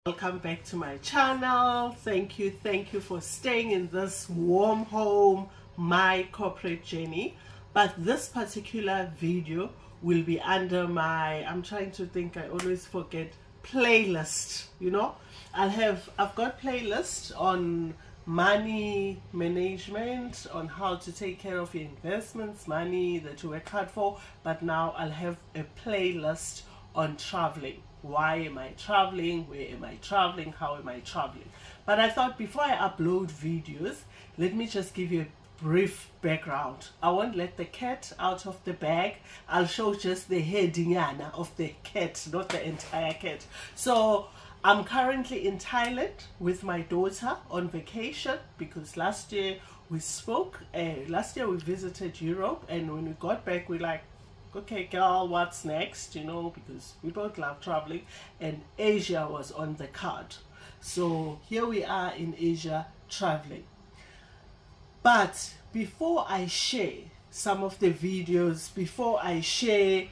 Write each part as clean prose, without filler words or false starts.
Welcome back to my channel. Thank you for staying in this warm home, my corporate journey. But this particular video will be under my, I'm trying to think, I always forget, playlist. You know, I've got playlist on money management, on how to take care of your investments, money that you work hard for. But now I'll have a playlist on traveling. Why am I traveling? Where am I traveling? How am I traveling? But I thought before I upload videos, let me just give you a brief background. I won't let the cat out of the bag. I'll show just the heading of the cat, not the entire cat. So I'm currently in Thailand with my daughter on vacation because last year we spoke. Last year we visited Europe, and when we got back, we're like, okay girl, what's next? You know, because we both love traveling, and Asia was on the card. So here we are in Asia traveling. But before I share some of the videos, before I share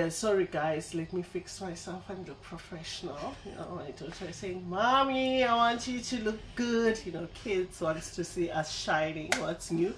sorry guys, let me fix myself and look professional. You know, my daughter is saying, mommy, I want you to look good. You know, kids wants to see us shining. What's new?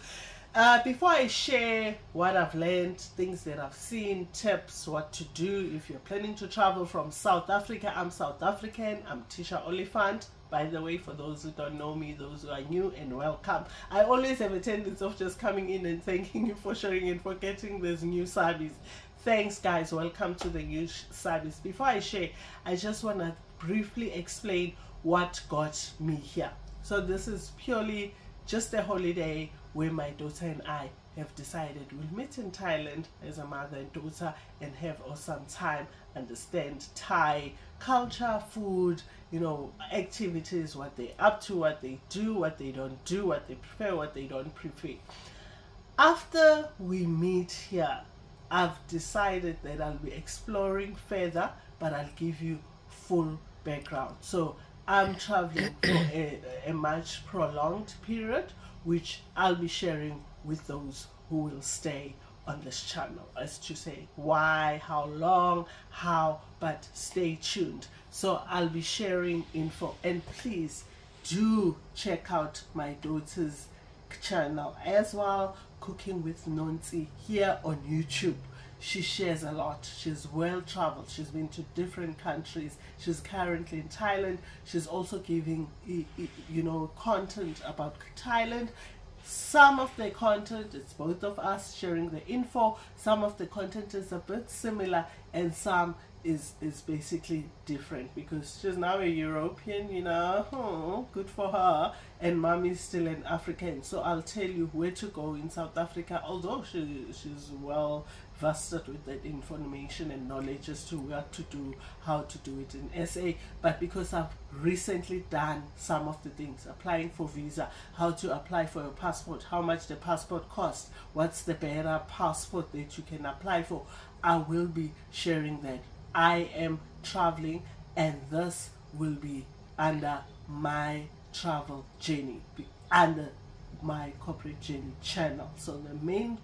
Before I share what I've learned, things that I've seen, tips, what to do if you're planning to travel from South Africa. I'm South African. I'm Tisha Oliphant. By the way, for those who don't know me, those who are new, and welcome. I always have a tendency of just coming in and thanking you for sharing and forgetting there's new service. Thanks guys, welcome to the new service. Before I share, I just want to briefly explain what got me here. So this is purely just a holiday where my daughter and I have decided we'll meet in Thailand as a mother and daughter and have awesome time, understand Thai culture, food, you know, activities, what they're up to, what they do, what they don't do, what they prefer, what they don't prefer. After we meet here, I've decided that I'll be exploring further, but I'll give you full background. So I'm traveling for a much prolonged period, which I'll be sharing with those who will stay on this channel, as to say why, how long, how, but stay tuned. So I'll be sharing info, and please do check out my daughter's channel as well, Cooking with Nonsi, here on YouTube. She shares a lot. She's well traveled. She's been to different countries. She's currently in Thailand. She's also giving, you know, content about Thailand. Some of the content, it's both of us sharing the info. Some of the content is a bit similar, and some is basically different because she's now a European, you know, good for her, and mommy's still an African. So I'll tell you where to go in South Africa, although she's well vested with that information and knowledge as to what to do, how to do it in SA. But because I've recently done some of the things, applying for visa, how to apply for a passport, how much the passport costs, what's the better passport that you can apply for, I will be sharing that. I am traveling, and this will be under my travel journey, under my corporate journey channel. So the main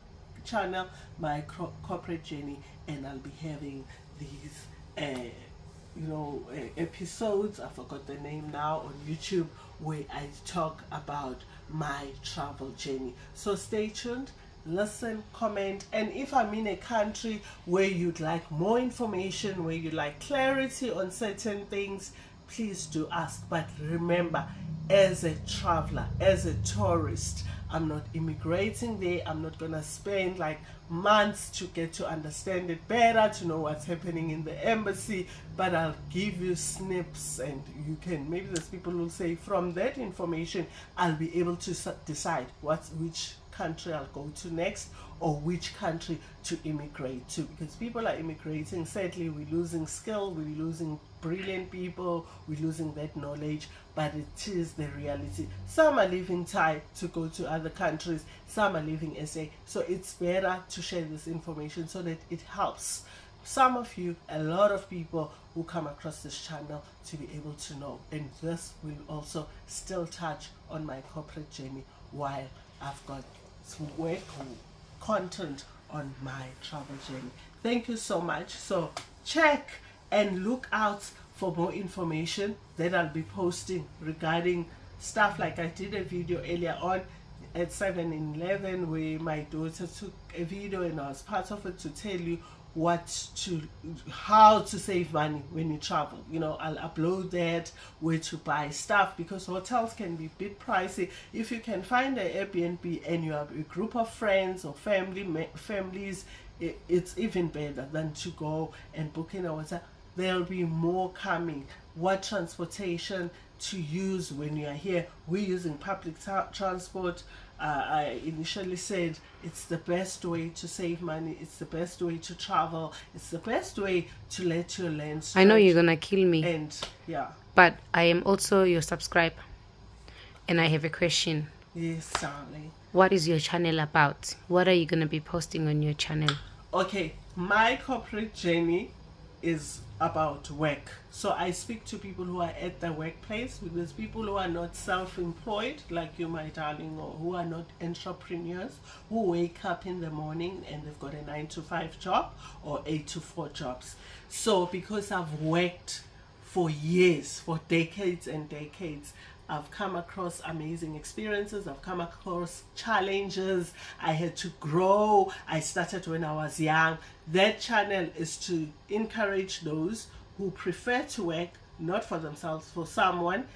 channel, my corporate journey, and I'll be having these you know, episodes, I forgot the name now, on YouTube, where I talk about my travel journey. So stay tuned, listen, comment, and if I'm in a country where you'd like more information, where you'd like clarity on certain things, please do ask. But remember, as a traveler, as a tourist, I'm not immigrating there. I'm not gonna spend like months to get to understand it better, to know what's happening in the embassy, but I'll give you snips, and you can, maybe there's people who say from that information I'll be able to decide which country I'll go to next, or which country to immigrate to, because people are immigrating. Sadly, we're losing skill, we're losing brilliant people, we're losing that knowledge, but it is the reality. Some are leaving Thai to go to other countries, some are leaving SA. So it's better to share this information so that it helps some of you, a lot of people who come across this channel, to be able to know. And this will also still touch on my corporate journey while I've got some work or content on my travel journey. Thank you so much. So check and look out for more information that I'll be posting regarding stuff. Like I did a video earlier on at 7-Eleven where my daughter took a video and I was part of it to tell you how to save money when you travel. You know, I'll upload that, where to buy stuff, because hotels can be a bit pricey. If you can find an Airbnb and you have a group of friends or families, it's even better than to go and book in a hotel. There'll be more coming. What transportation to use when you are here? We're using public transport. I initially said it's the best way to save money, it's the best way to travel, it's the best way to let your land stretch. I know you're gonna kill me, and yeah, but I am also your subscriber, and I have a question. Yes, darling. What is your channel about? What are you gonna be posting on your channel? Okay, my corporate journey is about work. So I speak to people who are at the workplace, because people who are not self-employed like you, my darling, or who are not entrepreneurs, who wake up in the morning and they've got a 9-to-5 job or 8-to-4 jobs. So because I've worked for years, for decades and decades, I've come across amazing experiences. I've come across challenges. I had to grow. I started when I was young. That channel is to encourage those who prefer to work, not for themselves, for someone,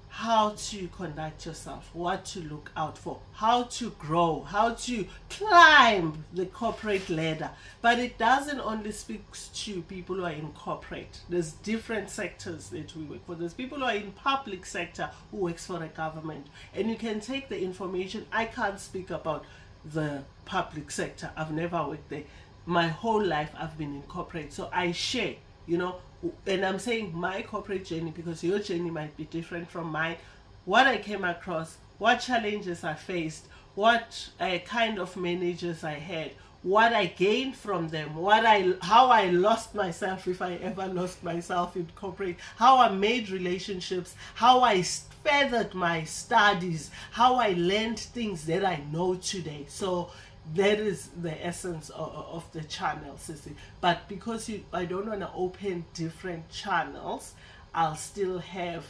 how to conduct yourself, what to look out for, how to grow, how to climb the corporate ladder. But it doesn't only speak to people who are in corporate. There's different sectors that we work for. There's people who are in public sector who works for a government, and you can take the information. I can't speak about the public sector. I've never worked there. My whole life I've been in corporate, so I share, you know. And I'm saying my corporate journey because your journey might be different from mine. What I came across, what challenges I faced, what kind of managers I had, what I gained from them, how I lost myself, if I ever lost myself in corporate, how I made relationships, how I furthered my studies, how I learned things that I know today. So that is the essence of the channel, Sissy. But because I don't want to open different channels, I'll still have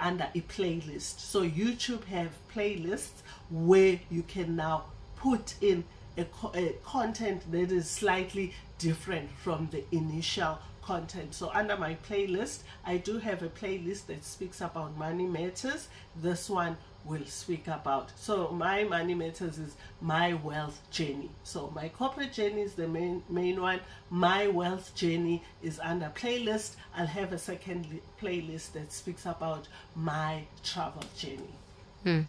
under a playlist. So YouTube have playlists where you can now put in a content that is slightly different from the initial content. So under my playlist, I do have a playlist that speaks about money matters. This one will speak about, so my money matters is my wealth journey. So my corporate journey is the main one. My wealth journey is under playlist. I'll have a second playlist that speaks about my travel journey.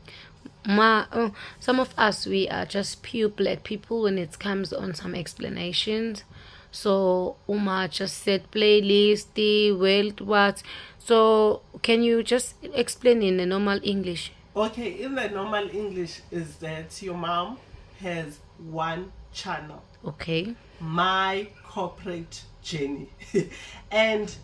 Some of us, we are just pure black people when it comes on some explanations. So Uma just said playlist, the wealth, what? So can you just explain in the normal English? Okay, in the normal English is that your mom has one channel. Okay. My corporate journey. And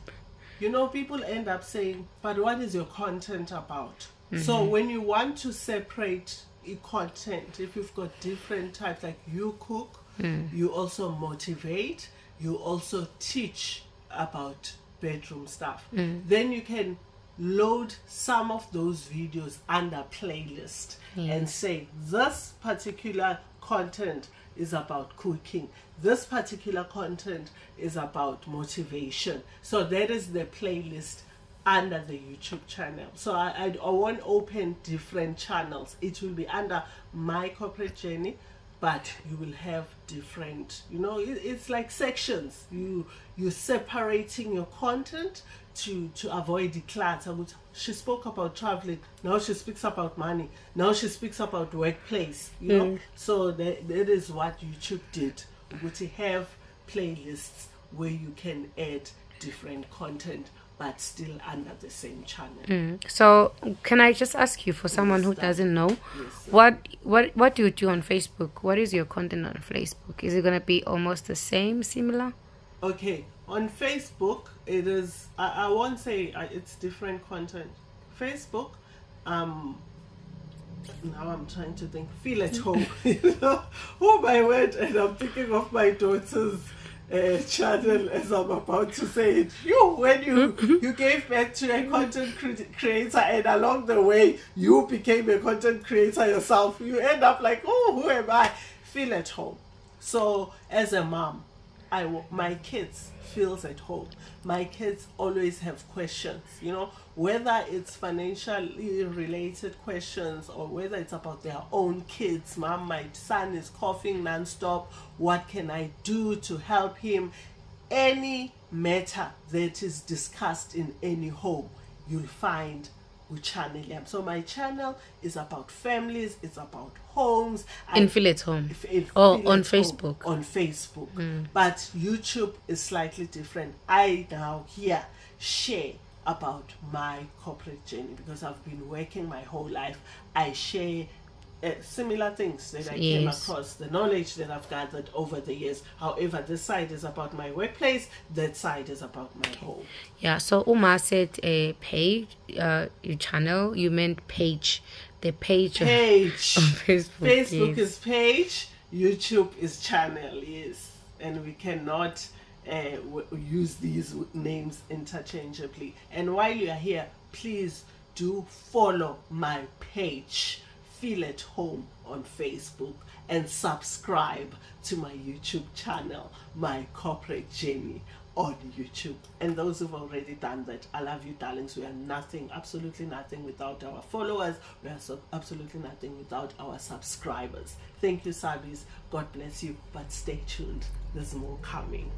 you know, people end up saying, but what is your content about? So when you want to separate content, if you've got different types, like you cook, you also motivate, you also teach about bedroom stuff, then you can load some of those videos under playlist and say this particular content is about cooking, this particular content is about motivation. So that is the playlist under the YouTube channel. So I won't open different channels. It will be under my corporate journey, but you will have different, you know, it's like sections. You're separating your content to avoid the clutter. She spoke about traveling, now she speaks about money, now she speaks about workplace, you know. So that is what YouTube did, which have playlists where you can add different content but still under the same channel. So can I just ask you, for someone who doesn't know, what do you do on Facebook? What is your content on Facebook? Is it going to be almost the same, similar? Okay, on Facebook it is, I won't say it's different content. Facebook, now I'm trying to think, feel at home. You know, oh my word, and I'm thinking of my daughter's channel, as I'm about to say it. When you gave back to a content creator, and along the way you became a content creator yourself, you end up like, oh, who am I? Feel at home. So as a mom, my kids feels at home. My kids always have questions, you know, whether it's financially related questions or whether it's about their own kids. Mom, my son is coughing non-stop. What can I do to help him? Any matter that is discussed in any home, you'll find with Channel Yam. So my channel is about families, it's about homes. In Feel at Home. On Facebook. On Facebook. But YouTube is slightly different. I now here share about my corporate journey because I've been working my whole life. I share similar things that I came across, the knowledge that I've gathered over the years. However, this side is about my workplace, that side is about my home. Yeah, so Uma said a page, your channel, you meant page. The page. Page. On Facebook. Facebook is page, YouTube is channel, yes. And we cannot use these names interchangeably. And while you are here, please do follow my page, Feel at Home, on Facebook, and subscribe to my YouTube channel, My Corporate Journey, on YouTube. And those who've already done that, I love you, darlings. We are nothing, absolutely nothing without our followers. We are absolutely nothing without our subscribers. Thank you, Sabis. God bless you, but stay tuned. There's more coming.